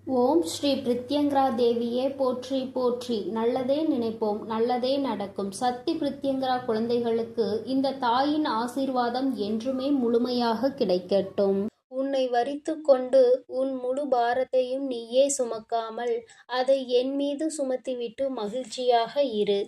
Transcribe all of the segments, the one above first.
ஓம் ஸ்ரீ பிரித்யங்கரா தேவியே போற்றி போற்றி. நல்லதே நினைப்போம், நல்லதே நடக்கும். சக்தி பிரித்யங்கரா குழந்தைகளுக்கு இந்த தாயின் ஆசீர்வாதம் என்றுமே முழுமையாக கிடைக்கட்டும். உன்னை வரித்து கொண்டு உன் முழு பாரத்தையும் நீயே சுமக்காமல் அதை என் மீது சுமத்திவிட்டு மகிழ்ச்சியாக இரு.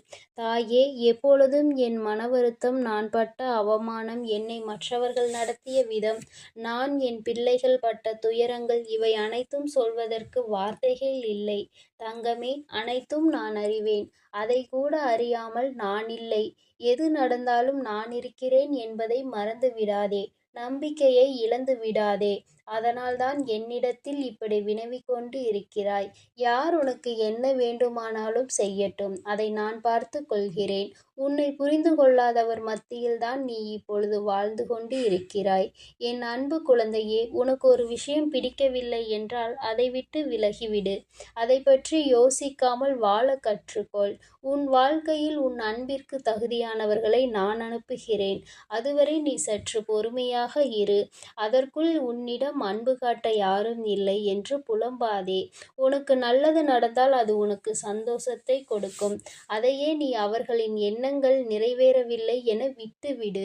தாயே, எப்பொழுதும் என் மன வருத்தம், நான் பட்ட அவமானம், என்னை மற்றவர்கள் நடத்திய விதம், நான் என் பிள்ளைகள் பட்ட துயரங்கள், இவை அனைத்தும் சொல்வதற்கு வார்த்தைகள் இல்லை. தங்கமே, அனைத்தும் நான் அறிவேன். அதை கூட அறியாமல் நான் இல்லை, எது நடந்தாலும் நான் இருக்கிறேன் என்பதை மறந்து விடாதே. நம்பிக்கையை இழந்து விடாதே. அதனால்தான் என்னிடத்தில் இப்படி வினவிக் கொண்டு இருக்கிறாய். யார் உனக்கு என்ன வேண்டுமானாலும் செய்யட்டும், அதை நான் பார்த்து கொள்கிறேன். உன்னை புரிந்து கொள்ளாதவர் மத்தியில்தான் நீ இப்பொழுது வாழ்ந்து கொண்டு இருக்கிறாய். என் அன்பு குழந்தையே, உனக்கு ஒரு விஷயம் பிடிக்கவில்லை என்றால் அதை விட்டு விலகிவிடு. அதை பற்றி யோசிக்காமல் வாழ கற்றுக்கொள். உன் வாழ்க்கையில் உன் அன்பிற்கு தகுதியானவர்களை நான் அனுப்புகிறேன். அதுவரை நீ சற்று பொறுமையாக இரு. அதற்குள் உன்னிடம் அன்பு காட்ட யாரும் இல்லை என்று புலம்பாதே. உனக்கு நல்லது நடந்தால் அது உனக்கு சந்தோஷத்தை கொடுக்கும். அதையே நீ அவர்களின் எண்ணங்கள் நிறைவேறவில்லை என விட்டுவிடு.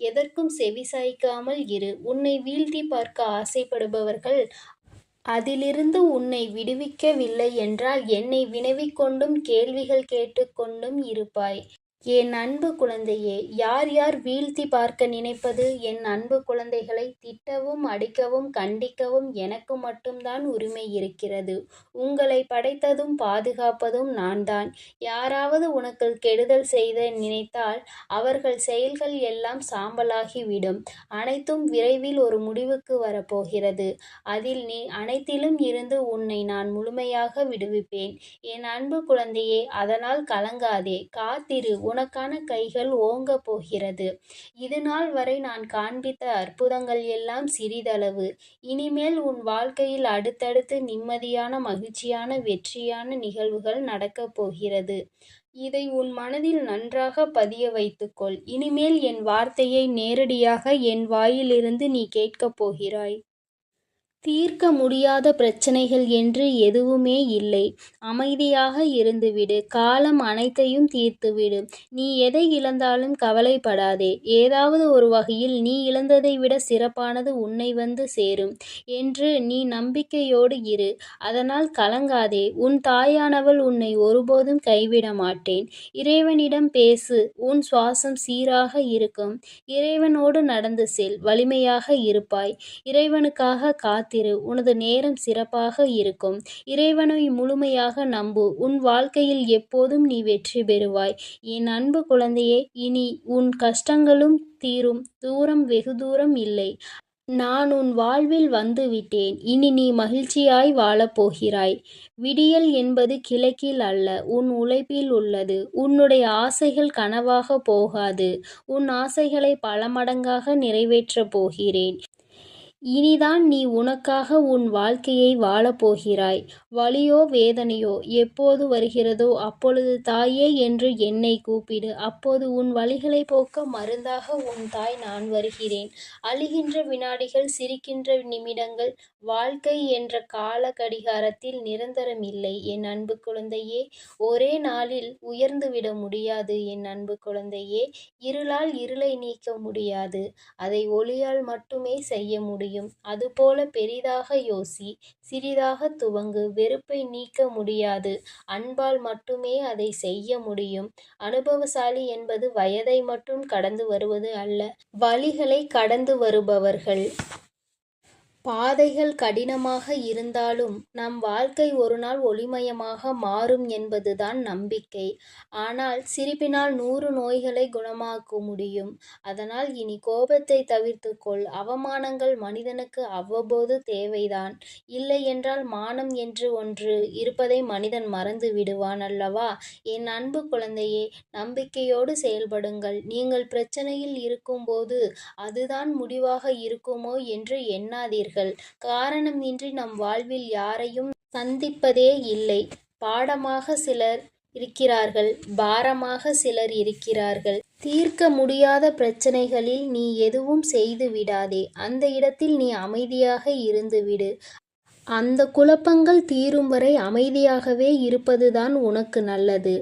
எதற்கும் செவிசாய்க்காமல் இரு. உன்னை வீழ்த்தி பார்க்க ஆசைப்படுபவர்கள் அதிலிருந்து உன்னை விடுவிக்கவில்லை என்றால் என்னை வினவிக் கொண்டும் கேள்விகள் கேட்டுக்கொண்டும் இருப்பாய். என் அன்பு குழந்தையே, யார் யார் வீழ்த்தி பார்க்க நினைப்பது? என் அன்பு குழந்தைகளை திட்டவும் அடிக்கவும் கண்டிக்கவும் எனக்கு மட்டும்தான் உரிமை இருக்கிறது. உங்களை படைத்ததும் பாதுகாப்பதும் நான்தான். யாராவது உனக்கு கெடுதல் செய்த நினைத்தால் அவர்கள் செயல்கள் எல்லாம் சாம்பலாகிவிடும். அனைத்தும் விரைவில் ஒரு முடிவுக்கு வரப்போகிறது. அதில் நீ அனைத்திலும் இருந்து உன்னை நான் முழுமையாக விடுவிப்பேன். என் அன்பு குழந்தையே, அதனால் கலங்காதே, காத்திரு. உனக்கான கைகள் ஓங்கப் போகிறது. இதுநாள் வரை நான் காண்பித்த அற்புதங்கள் எல்லாம் சிறிதளவு. இனிமேல் உன் வாழ்க்கையில் அடுத்தடுத்து நிம்மதியான, மகிழ்ச்சியான, வெற்றியான நிகழ்வுகள் நடக்கப் போகிறது. இதை உன் மனதில் நன்றாக பதிய வைத்துக்கொள். இனிமேல் என் வார்த்தையை நேரடியாக என் வாயிலிருந்து நீ கேட்கப் போகிறாய். தீர்க்க முடியாத பிரச்சனைகள் என்று எதுவுமே இல்லை. அமைதியாக இருந்துவிடு. காலம் அனைத்தையும் தீர்த்துவிடு. நீ எதை இழந்தாலும் கவலைப்படாதே. ஏதாவது ஒரு வகையில் நீ இழந்ததை விட சிறப்பானது உன்னை வந்து சேரும் என்று நீ நம்பிக்கையோடு இரு. அதனால் கலங்காதே. உன் தாயானவள் உன்னை ஒருபோதும் கைவிட மாட்டேன். இறைவனிடம் பேசு. உன் சுவாசம் சீராக இருக்கும். இறைவனோடு நடந்து செல். வலிமையாக இருப்பாய். இறைவனுக்காக காத்திரு. உனது நேரம் சிறப்பாக இருக்கும். இறைவனை முழுமையாக நம்பு. உன் வாழ்க்கையில் எப்போதும் நீ வெற்றி பெறுவாய். என் அன்பு குழந்தையே, இனி உன் கஷ்டங்களும் தீரும். தூரம் வெகு தூரம் இல்லை. நான் உன் வாழ்வில் வந்து விட்டேன். இனி நீ மகிழ்ச்சியாய் வாழப்போகிறாய். விடியல் என்பது கிழக்கில் அல்ல, உன் உழைப்பில் உள்ளது. உன்னுடைய ஆசைகள் கனவாக போகாது. உன் ஆசைகளை பல மடங்காக நிறைவேற்றப் போகிறேன். இனிதான் நீ உனக்காக உன் வாழ்க்கையை வாழப்போகிறாய். வலியோ வேதனையோ எப்போது வருகிறதோ அப்பொழுது தாயே என்று என்னை கூப்பிடு. அப்போது உன் வலிகளை போக்க மருந்தாக உன் தாய் நான் வருகிறேன். அழுகின்ற வினாடிகள், சிரிக்கின்ற நிமிடங்கள், வாழ்க்கை என்ற கால கடிகாரத்தில் நிரந்தரமில்லை. என் அன்பு குழந்தையே, ஒரே நாளில் உயர்ந்துவிட முடியாது. என் அன்பு குழந்தையே, இருளால் இருளை நீக்க முடியாது. அதை ஒளியால் மட்டுமே செய்ய முடியும். அதுபோல பெரிதாக யோசி, சிறிதாக துவங்கு. வெறுப்பை நீக்க முடியாது. அன்பால் மட்டுமே அதை செய்ய முடியும். அனுபவசாலி என்பது வயதை மட்டும் கடந்து வருவது அல்ல, வழிகளை கடந்து வருபவர்கள். பாதைகள் கடினமாக இருந்தாலும் நம் வாழ்க்கை ஒரு நாள் ஒளிமயமாக மாறும் என்பதுதான் நம்பிக்கை. ஆனால் சிரிப்பினால் 100 நோய்களை குணமாக்க முடியும். அதனால் இனி கோபத்தை தவிர்த்துக்கொள். அவமானங்கள் மனிதனுக்கு அவ்வப்போது தேவைதான். இல்லை என்றால் மானம் என்று ஒன்று இருப்பதை மனிதன் மறந்து விடுவான் அல்லவா? என் அன்பு குழந்தையே, நம்பிக்கையோடு செயல்படுங்கள். நீங்கள் பிரச்சனையில் இருக்கும்போது அதுதான் முடிவாக இருக்குமோ என்று எண்ணாதீர்கள். காரணமின்றி நம் வாழ்வில் யாரையும் சந்திப்பதே இல்லை. பாடமாக சிலர் இருக்கிறார்கள், பாரமாக சிலர் இருக்கிறார்கள். தீர்க்க முடியாத பிரச்சனைகளில் நீ எதுவும் செய்து விடாதே. அந்த இடத்தில் நீ அமைதியாக இருந்துவிடு. அந்த குழப்பங்கள் தீரும் வரை அமைதியாகவே இருப்பதுதான் உனக்கு நல்லது.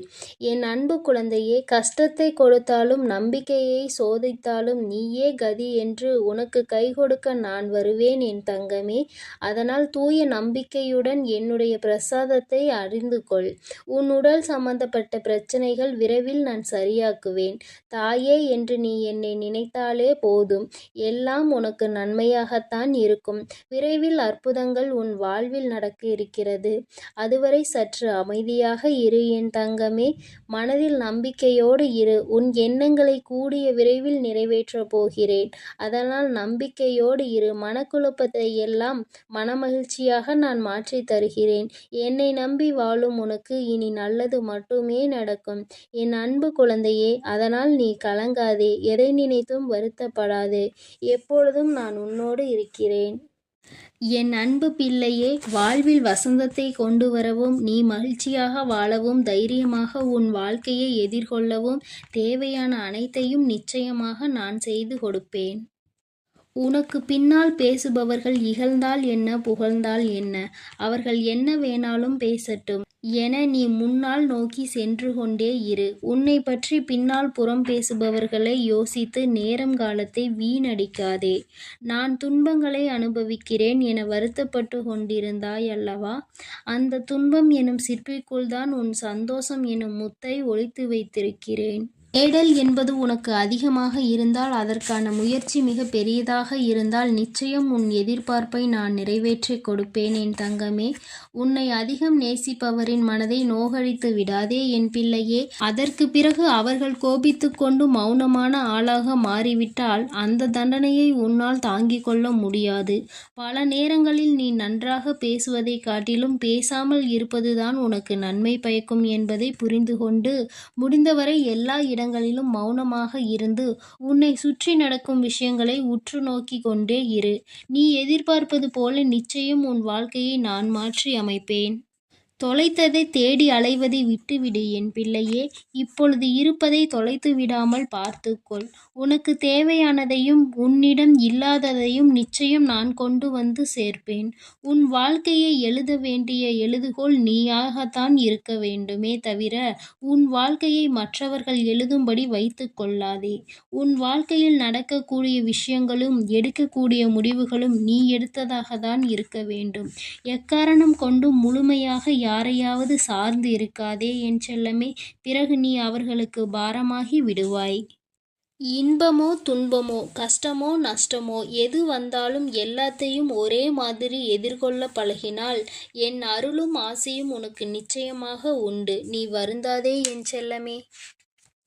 என் அன்பு குழந்தையே, கஷ்டத்தை கொடுத்தாலும் நம்பிக்கையை சோதித்தாலும் நீயே கதி என்று உனக்கு கை கொடுக்க நான் வருவேன் என் தங்கமே. அதனால் தூய நம்பிக்கையுடன் என்னுடைய பிரசாதத்தை அறிந்து கொள். உன் உடல் சம்பந்தப்பட்ட பிரச்சனைகள் விரைவில் நான் சரியாக்குவேன். தாயே என்று நீ என்னை நினைத்தாலே போதும், எல்லாம் உனக்கு நன்மையாகத்தான் இருக்கும். விரைவில் அற்புதங்கள் உன் வாழ்வில் நடக்க இருக்கிறது. அதுவரை சற்று அமைதியாக இரு என் தங்கமே. மனதில் நம்பிக்கையோடு இரு. உன் எண்ணங்களை கூடிய விரைவில் நிறைவேற்றப் போகிறேன். அதனால் நம்பிக்கையோடு இரு. மனக்குழப்பத்தை எல்லாம் மனமகிழ்ச்சியாக நான் மாற்றி தருகிறேன். என்னை நம்பி வாழும் உனக்கு இனி நல்லது மட்டுமே நடக்கும் என் அன்பு குழந்தையே. அதனால் நீ கலங்காதே, எதை நினைத்தும் வருத்தப்படாதே. எப்பொழுதும் நான் உன்னோடு இருக்கிறேன். என் அன்பு பிள்ளையே, வாழ்வில் வசந்தத்தை கொண்டு வரவும் நீ மகிழ்ச்சியாக வாழவும் தைரியமாக உன் வாழ்க்கையை எதிர்கொள்ளவும் தேவையான அனைத்தையும் நிச்சயமாக நான் செய்து கொடுப்பேன். உனக்கு பின்னால் பேசுபவர்கள் இகழ்ந்தால் என்ன, புகழ்ந்தால் என்ன, அவர்கள் என்ன வேணாலும் பேசட்டும் என நீ முன்னால் நோக்கி சென்று கொண்டே இரு. உன்னை பற்றி பின்னால் புறம் பேசுபவர்களை யோசித்து நேரம் காலத்தை வீணடிக்காதே. நான் துன்பங்களை அனுபவிக்கிறேன் என வருத்தப்பட்டு கொண்டிருந்தாய் அல்லவா? அந்த துன்பம் எனும் சிற்பிக்குள் தான் உன் சந்தோஷம் எனும் முத்தை ஒளித்து வைத்திருக்கிறேன். தேடல் என்பது உனக்கு அதிகமாக இருந்தால், அதற்கான முயற்சி மிக பெரியதாக இருந்தால் நிச்சயம் உன் எதிர்பார்ப்பை நான் நிறைவேற்றி கொடுப்பேன் என் தங்கமே. உன்னை அதிகம் நேசிப்பவரின் மனதை நோகடித்து விடாதே என் பிள்ளையே. அதற்கு பிறகு அவர்கள் கோபித்து கொண்டு மௌனமான ஆளாக மாறிவிட்டால் அந்த தண்டனையை உன்னால் தாங்கிக் கொள்ள முடியாது. பல நேரங்களில் நீ நன்றாக பேசுவதை காட்டிலும் பேசாமல் இருப்பதுதான் உனக்கு நன்மை பயக்கும் என்பதை புரிந்து கொண்டு முடிந்தவரை எல்லா இடங்களிலும் மௌனமாக இருந்து உன்னை சுற்றி நடக்கும் விஷயங்களை உற்று நோக்கி கொண்டே இரு. நீ எதிர்பார்ப்பது போல நிச்சயம் உன் வாழ்க்கையை நான் மாற்றி அமைப்பேன். தொலைத்ததை தேடி அலைவதை விட்டுவிடு என் பிள்ளையே. இப்பொழுது இருப்பதை தொலைத்து விடாமல் பார்த்துக்கொள். உனக்கு தேவையானதையும் உன்னிடம் இல்லாததையும் நிச்சயம் நான் கொண்டு வந்து சேர்ப்பேன். உன் வாழ்க்கையை எழுத வேண்டிய எழுதுகோள் நீயாகத்தான் இருக்க வேண்டுமே தவிர உன் வாழ்க்கையை மற்றவர்கள் எழுதும்படி வைத்து கொள்ளாதே. உன் வாழ்க்கையில் நடக்கக்கூடிய விஷயங்களும் எடுக்கக்கூடிய முடிவுகளும் நீ எடுத்ததாகத்தான் இருக்க வேண்டும். எக்காரணம் கொண்டும் முழுமையாக யாரையாவது சார்ந்து இருக்காதே என் செல்லமே. பிறகு நீ அவர்களுக்கு பாரமாகி விடுவாய். இன்பமோ துன்பமோ கஷ்டமோ நஷ்டமோ எது வந்தாலும் எல்லாத்தையும் ஒரே மாதிரி எதிர்கொள்ள பழகினால் என் அருளும் ஆசையும் உனக்கு நிச்சயமாக உண்டு. நீ வருந்தாதே என் செல்லமே.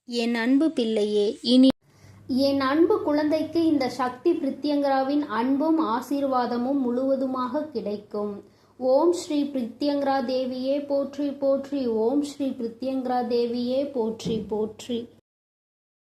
என் அன்பு பிள்ளையே, இனி என் அன்பு குழந்தைக்கு இந்த சக்தி பிரித்யங்கராவின் அன்பும் ஆசீர்வாதமும் முழுவதுமாக கிடைக்கும். ஓம் ஸ்ரீ பிரித்யங்கரா தேவியே போற்றி போற்றி. ஓம் ஸ்ரீ பிரித்யங்கரா தேவியே போற்றி போற்றி.